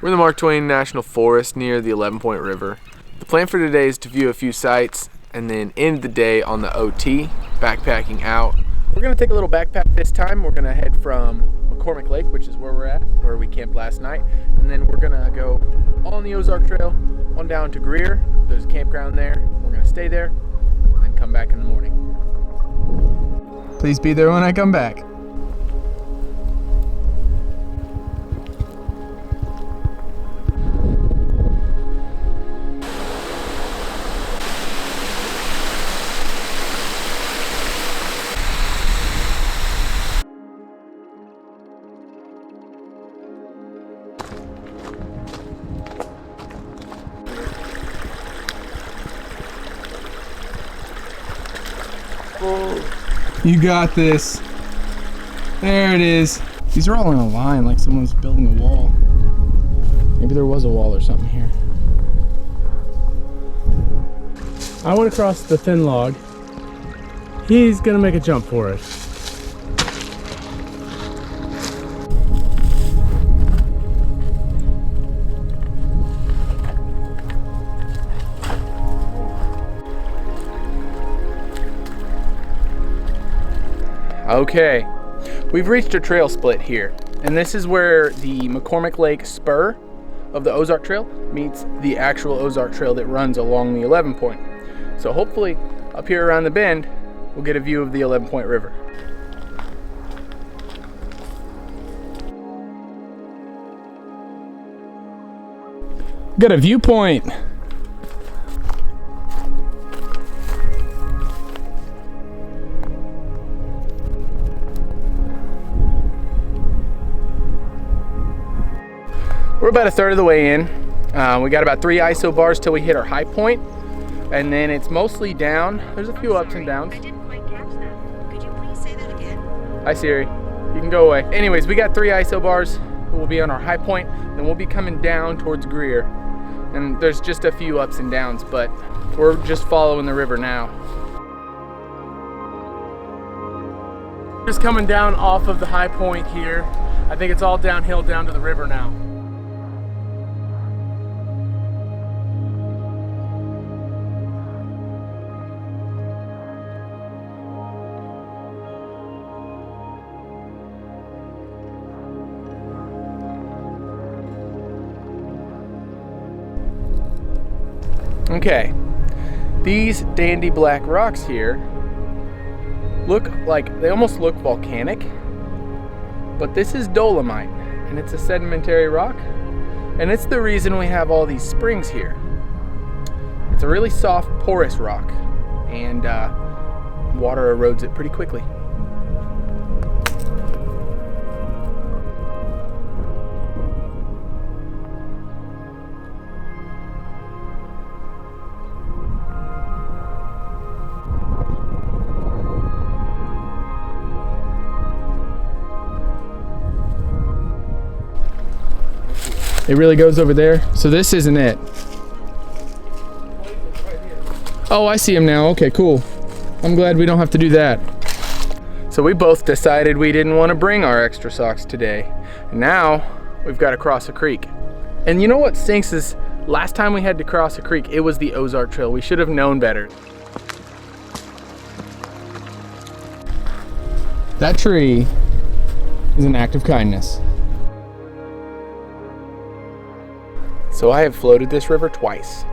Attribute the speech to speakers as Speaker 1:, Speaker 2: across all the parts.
Speaker 1: We're in the Mark Twain National Forest near the 11-Point River. The plan for today is to view a few sites and then end the day on the OT, backpacking out. We're going to take a little backpack this time. We're going to head from McCormack Lake, which is where we're at, where we camped last night, and then we're going to go on the Ozark Trail on down to Greer. There's a campground there. We're going to stay there and then come back in the morning. Please be there when I come back. You got this. There it is. These are all in a line like someone's building a wall. Maybe there was a wall or something here.
Speaker 2: I went across the thin log. He's gonna make a jump for it.
Speaker 1: Okay, we've reached a trail split here, and this is where the McCormack Lake spur of the Ozark Trail meets the actual Ozark Trail that runs along the 11-Point. So hopefully up here around the bend, we'll get a view of the 11-Point River. Got a viewpoint. We're about a third of the way in. We got about 3 ISO bars till we hit our high point, and then it's mostly down. There's a few ups and downs.
Speaker 3: I didn't quite catch that. Could you please say that again?
Speaker 1: Hi Siri, you can go away. Anyways, we got 3 ISO bars. We'll be on our high point, then we'll be coming down towards Greer. And there's just a few ups and downs, but we're just following the river now. Just coming down off of the high point here. I think it's all downhill down to the river now. Okay, these dandy black rocks here look like, they almost look volcanic, but this is dolomite, and it's a sedimentary rock, and it's the reason we have all these springs here. It's a really soft, porous rock, and water erodes it pretty quickly. It really goes over there. So this isn't it. Oh, I see him now. Okay, cool. I'm glad we don't have to do that. So we both decided we didn't want to bring our extra socks today. Now we've got to cross a creek. And you know what stinks is last time we had to cross a creek, it was the Ozark Trail. We should have known better. That tree is an act of kindness. So I have floated this river twice,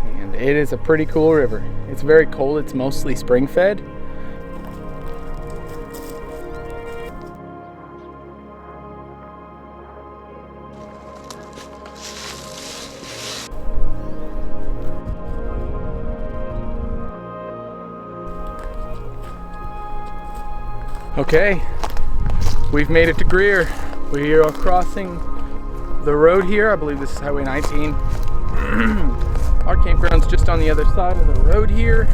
Speaker 1: and it is a pretty cool river. It's very cold, it's mostly spring fed. Okay, we've made it to Greer. We are crossing the road here. I believe this is Highway 19. Our campground's just on the other side of the road here.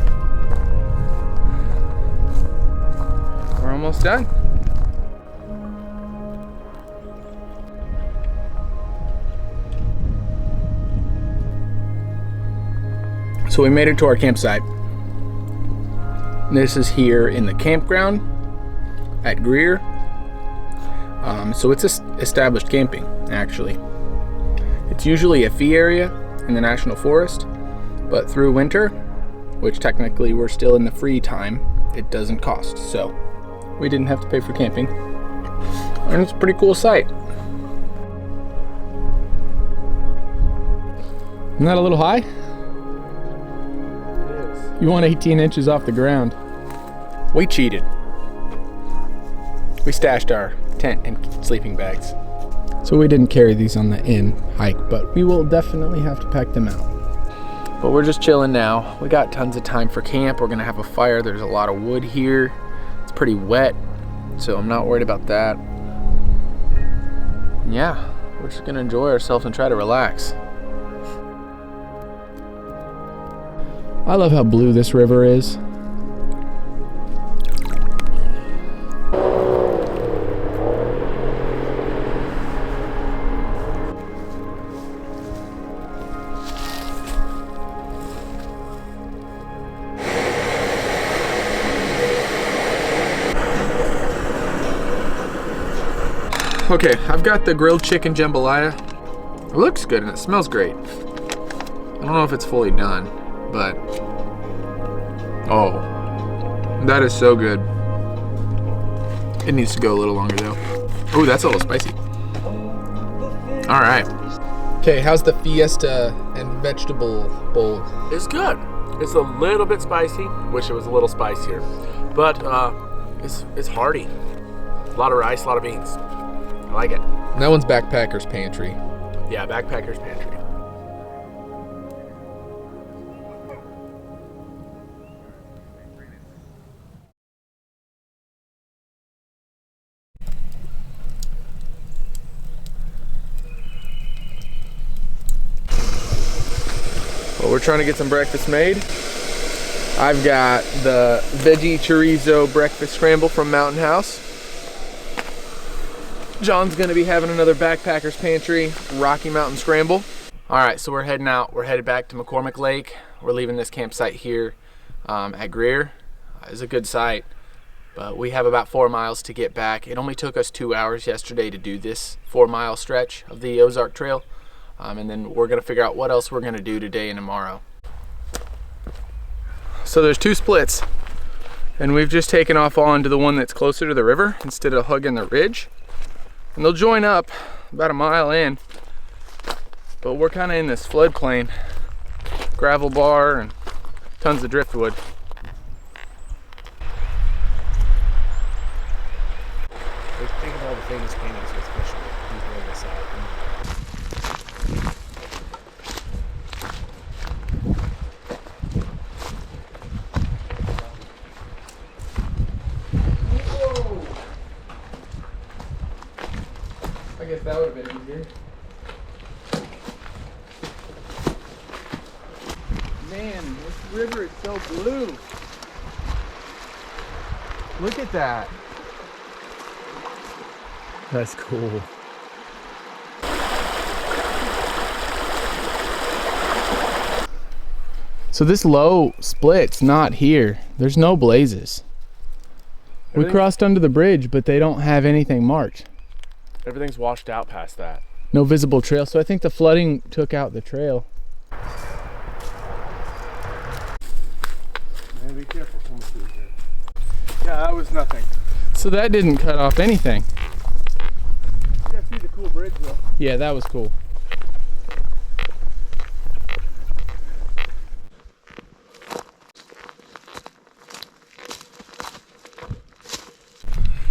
Speaker 1: We're almost done. So we made it to our campsite. This is here in the campground at Greer. So it's established camping, actually. It's usually a fee area in the National Forest, but through winter, which technically we're still in the free time, it doesn't cost. So we didn't have to pay for camping. And it's a pretty cool site. Isn't that a little high? It is. You want 18 inches off the ground. We cheated. We stashed our tent and sleeping bags. So we didn't carry these on the in hike, but we will definitely have to pack them out. But we're just chilling now. We got tons of time for camp. We're gonna have a fire. There's a lot of wood here. It's pretty wet, so I'm not worried about that. Yeah, we're just gonna enjoy ourselves and try to relax. I love how blue this river is. Okay, I've got the grilled chicken jambalaya. It looks good and it smells great. I don't know if it's fully done, but oh, that is so good. It needs to go a little longer though. Oh, that's a little spicy. All right. Okay, how's the fiesta and vegetable bowl?
Speaker 4: It's good. It's a little bit spicy. Wish it was a little spicier, but it's hearty. A lot of rice, a lot of beans. I like it.
Speaker 1: And that one's Backpacker's Pantry.
Speaker 4: Yeah, Backpacker's Pantry.
Speaker 1: Well, we're trying to get some breakfast made. I've got the veggie chorizo breakfast scramble from Mountain House. John's gonna be having another Backpacker's Pantry Rocky Mountain scramble. All right, so we're heading out. We're headed back to McCormack Lake. We're leaving this campsite here at Greer. It's a good site, but we have about 4 miles to get back. It only took us 2 hours yesterday to do this 4-mile stretch of the Ozark Trail. And then we're gonna figure out what else we're gonna do today and tomorrow. So there's 2 splits, and we've just taken off onto the one that's closer to the river instead of hugging the ridge. And they'll join up about a mile in, but we're kind of in this floodplain, gravel bar and tons of driftwood.
Speaker 4: Think of all the famous paintings with fish people on this side.
Speaker 1: I guess that would have been easier. Man, this river is so blue. Look at that.
Speaker 2: That's cool.
Speaker 1: So this low split's not here. There's no blazes. We crossed under the bridge, but they don't have anything marked.
Speaker 4: Everything's washed out past that.
Speaker 1: No visible trail, so I think the flooding took out the trail.
Speaker 2: Man, be careful coming through here. Yeah, that was nothing.
Speaker 1: So that didn't cut off anything.
Speaker 2: Yeah, see the cool bridge though.
Speaker 1: Yeah, that was cool.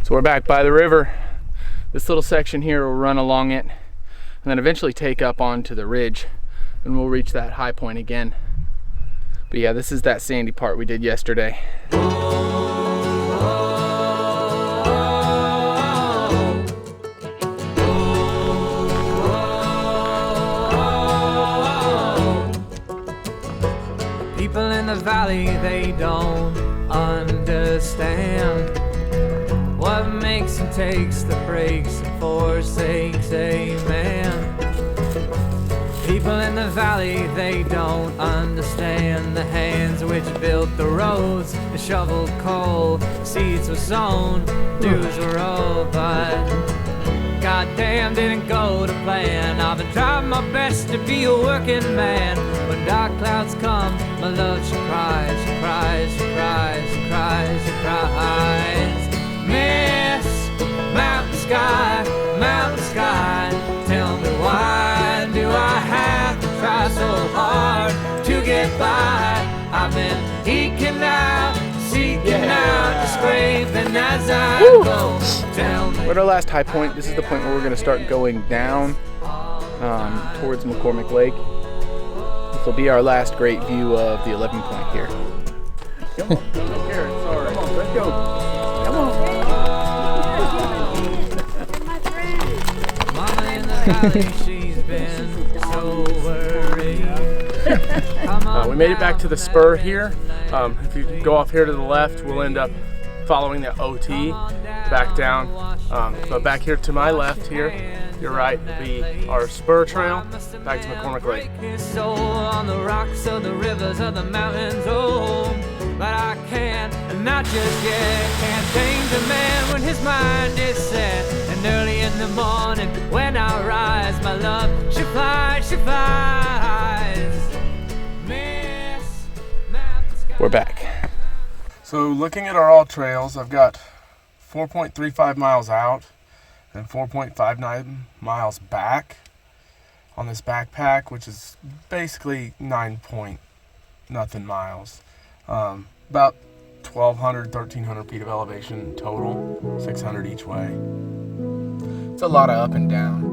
Speaker 1: So we're back by the river. This little section here will run along it and then eventually take up onto the ridge, and we'll reach that high point again. But yeah, this is that sandy part we did yesterday.
Speaker 5: People in the valley, they don't understand what makes and takes the breaks and forsakes a man. People in the valley, they don't understand the hands which built the roads, the shoveled coal, seeds were sown, dews were rolled, but God goddamn didn't go to plan. I've been trying my best to be a working man. When dark clouds come, my love, she cries, she cries, she cries, she cries, she cries. Miss mountain sky, tell me why do I have to try so hard to get by? I've been eking out, seeking out the scraping as I go. Tell me.
Speaker 1: We're at our last high point. This is the point where we're going to start going down towards McCormack Lake. This will be our last great view of the 11 point here. Come on, sorry. Come on, let's go. Come on.
Speaker 5: Mama in the valley, she's been so worried.
Speaker 4: We made it back to the spur here. If you go off here to the left, we'll end up following the OT back down. But back here to my left here, your right, will be our spur trail back to McCormack Lake.
Speaker 5: So on the rocks of the rivers of the mountains, oh, but I can't, and not just yet, can't change a man when his mind is set. And early in the morning when I rise, my love, she flies, she flies. Miss mountain sky.
Speaker 1: We're back.
Speaker 4: So looking at our AllTrails, I've got 4.35 miles out and 4.59 miles back on this backpack, which is basically 9-point-nothing miles. About 1,200, 1,300 feet of elevation total, 600 each way.
Speaker 1: It's a lot of up and down.